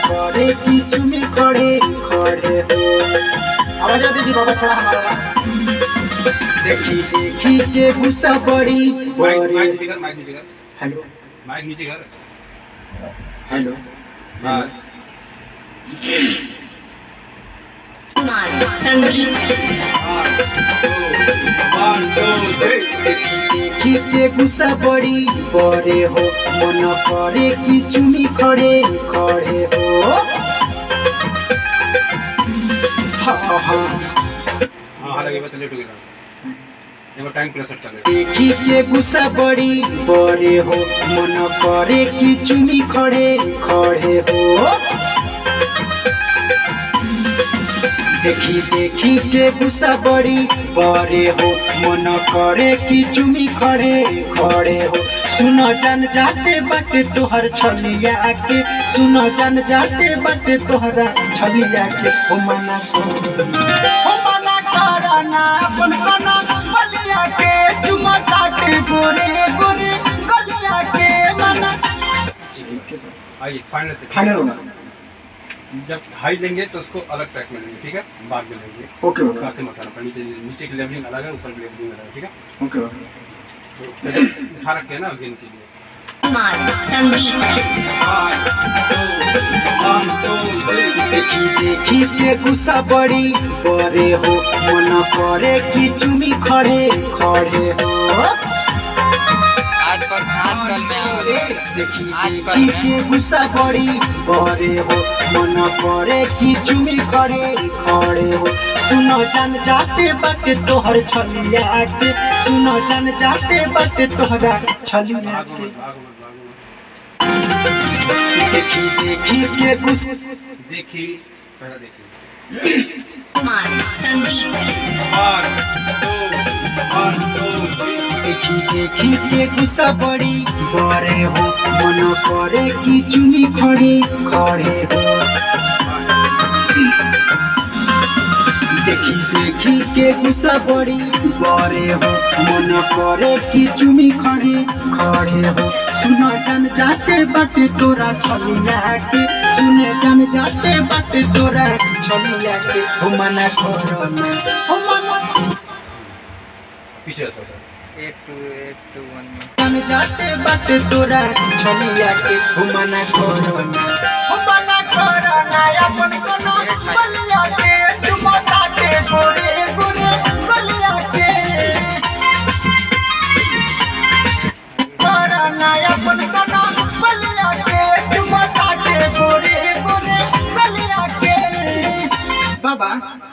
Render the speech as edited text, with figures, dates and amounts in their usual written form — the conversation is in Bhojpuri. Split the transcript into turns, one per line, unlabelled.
करे की चुमी खड़े खड़े हो। आवाज दीदी बाबा थोड़ा हमारा देखी देखी के गुस्सा बड़ी
माइक नीचे कर।
हेलो
माइक नीचे कर।
हेलो
बस
संगीत
देखी के गुस्सा बड़ी बड़े हो मन करे की चुमी खड़े खड़े हो। हाँ हाँ
लगे बता लेट हो गया ये टाइम प्रेस सेट कर।
देखी के गुस्सा बड़ी बड़े हो मन करे की चुमी खड़े खड़े हो। देखी देखी के गुस्सा बड़ी बड़े हो मन करे की चुमी खड़े खड़े हो। सुनो जान जाते बाटे तोहर छलिया के सुनो जान जाते बाटे तोहरा छलिया के हो मना करना अपन कना बलिया के चुमा काटे गोरे गोरे गलिया के मना।
आइए
फाइनल होना
जब हाई लेंगे तो उसको अलग ट्रैक में लेंगे, ठीक है? बाद में लेंगे।
ओके
साथ में मत करना, नीचे की लेवलिंग अलग है, ऊपर की लेवलिंग अलग है, ठीक है?
ओके
तो उठा रखते हैं ना गेन के लिए।
संगीत
देखी देखी के गुस्सा बड़ी बड़े हो मन करे की चुमी खड़े खड़े हो। देखी देखी के गुस्सा बड़ी बड़े हो मन करे की चुमी खड़े खड़े हो। सुनो जान जाते बाटे तोहर छलिया के सुनो जान जाते बाटे तोहरा छलिया के। देखी देखी के गुस्सा
देखी पहला देखी
संगीत
देखी देखी के गुस्सा बड़ी बड़े हो मन करे की चुनी खड़े खड़े हो। देखी देखी के गुस्सा बड़ी बड़े हो मन करे की चुमी खड़े खड़े हो। सुनो जान जाते बाटे तोरा छलिया के सुने जान जाते बाटे तोरा छलिया के हो मना करना हो मना
पीछे आता था।
8 2 1
जान जाते बाटे तोरा छलिया के हो मना करना अपन कोनो बलिया के चुमा काटे गोरे गोरे बलिया के करना अपन कोनो बलिया के चुमा काटे गोरे गोरे बलिया के बाबा।